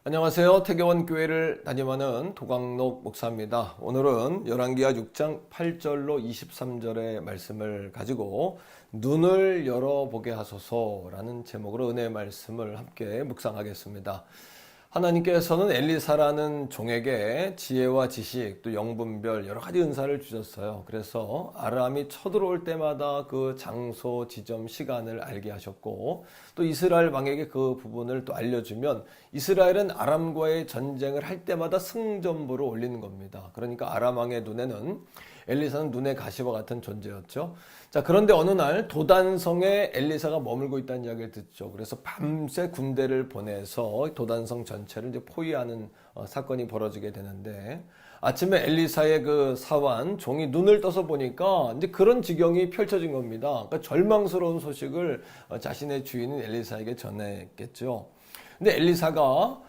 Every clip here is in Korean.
안녕하세요. 태교원 교회를 담임하는 도광록 목사입니다. 오늘은 열왕기하 6장 8절로 23절의 말씀을 가지고 눈을 열어보게 하소서라는 제목으로 은혜의 말씀을 함께 묵상하겠습니다. 하나님께서는 엘리사라는 종에게 지혜와 지식 또 영분별 여러 가지 은사를 주셨어요. 그래서 아람이 쳐들어올 때마다 그 장소, 지점, 시간을 알게 하셨고 또 이스라엘 왕에게 그 부분을 또 알려주면 이스라엘은 아람과의 전쟁을 할 때마다 승전보를 올리는 겁니다. 그러니까 아람 왕의 눈에는 엘리사는 눈의 가시와 같은 존재였죠. 자, 그런데 어느 날 도단성에 엘리사가 머물고 있다는 이야기를 듣죠. 그래서 밤새 군대를 보내서 도단성 전체를 이제 포위하는 사건이 벌어지게 되는데 아침에 엘리사의 그 사환 종이 눈을 떠서 보니까 이제 그런 지경이 펼쳐진 겁니다. 그러니까 절망스러운 소식을 자신의 주인인 엘리사에게 전했겠죠. 근데 엘리사가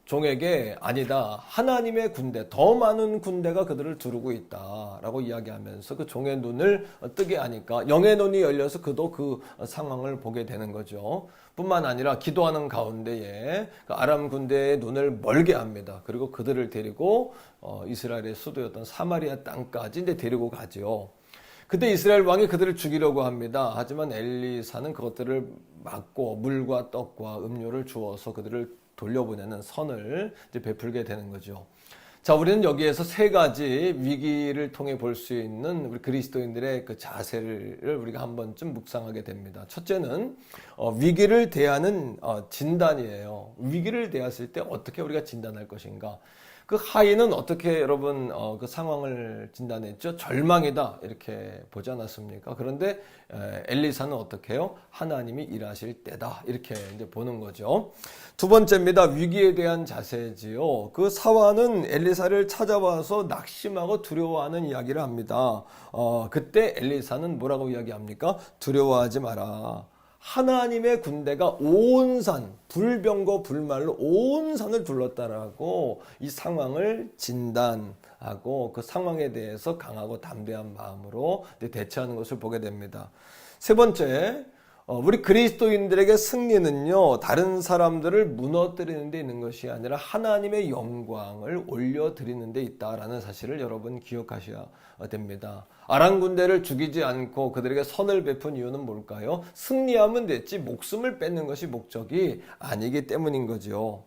종에게 아니다. 하나님의 군대, 더 많은 군대가 그들을 두르고 있다라고 이야기하면서 그 종의 눈을 뜨게 하니까 영의 눈이 열려서 그도 그 상황을 보게 되는 거죠. 뿐만 아니라 기도하는 가운데에 그 아람 군대의 눈을 멀게 합니다. 그리고 그들을 데리고 이스라엘의 수도였던 사마리아 땅까지 이제 데리고 가죠. 그때 이스라엘 왕이 그들을 죽이려고 합니다. 하지만 엘리사는 그것들을 막고 물과 떡과 음료를 주어서 그들을 돌려보내는 선을 이제 베풀게 되는 거죠. 자, 우리는 여기에서 세 가지 위기를 통해 볼 수 있는 우리 그리스도인들의 그 자세를 우리가 한 번쯤 묵상하게 됩니다. 첫째는 위기를 대하는 진단이에요. 위기를 대했을 때 어떻게 우리가 진단할 것인가? 그 하인은 어떻게 여러분 그 상황을 진단했죠? 절망이다 이렇게 보지 않았습니까? 그런데 엘리사는 어떻게 해요? 하나님이 일하실 때다 이렇게 이제 보는 거죠. 두 번째입니다. 위기에 대한 자세지요. 그 사환은 엘리사를 찾아와서 낙심하고 두려워하는 이야기를 합니다. 그때 엘리사는 뭐라고 이야기합니까? 두려워하지 마라. 하나님의 군대가 온 산, 불병거 불말로 온 산을 둘렀다라고 이 상황을 진단하고 그 상황에 대해서 강하고 담대한 마음으로 대처하는 것을 보게 됩니다. 세 번째, 우리 그리스도인들에게 승리는요, 다른 사람들을 무너뜨리는 데 있는 것이 아니라 하나님의 영광을 올려드리는 데 있다라는 사실을 여러분 기억하셔야 됩니다. 아람 군대를 죽이지 않고 그들에게 선을 베푼 이유는 뭘까요? 승리하면 됐지 목숨을 뺏는 것이 목적이 아니기 때문인 거죠.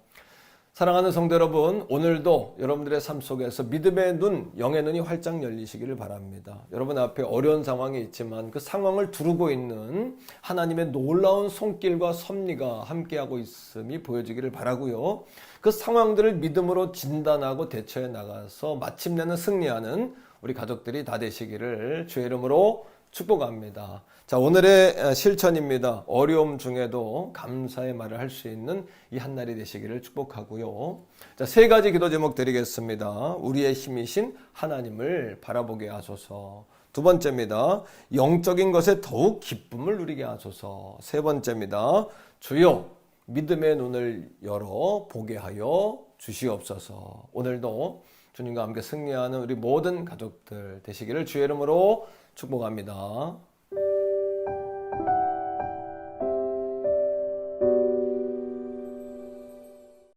사랑하는 성도 여러분, 오늘도 여러분들의 삶 속에서 믿음의 눈, 영의 눈이 활짝 열리시기를 바랍니다. 여러분 앞에 어려운 상황이 있지만 그 상황을 두르고 있는 하나님의 놀라운 손길과 섭리가 함께하고 있음이 보여지기를 바라고요. 그 상황들을 믿음으로 진단하고 대처해 나가서 마침내는 승리하는 우리 가족들이 다 되시기를 주의 이름으로 축복합니다. 자, 오늘의 실천입니다. 어려움 중에도 감사의 말을 할 수 있는 이 한날이 되시기를 축복하고요. 자, 세 가지 기도 제목 드리겠습니다. 우리의 힘이신 하나님을 바라보게 하소서. 두 번째입니다. 영적인 것에 더욱 기쁨을 누리게 하소서. 세 번째입니다. 주여 믿음의 눈을 열어 보게 하여 주시옵소서. 오늘도 주님과 함께 승리하는 우리 모든 가족들 되시기를 주의 이름으로 축복합니다.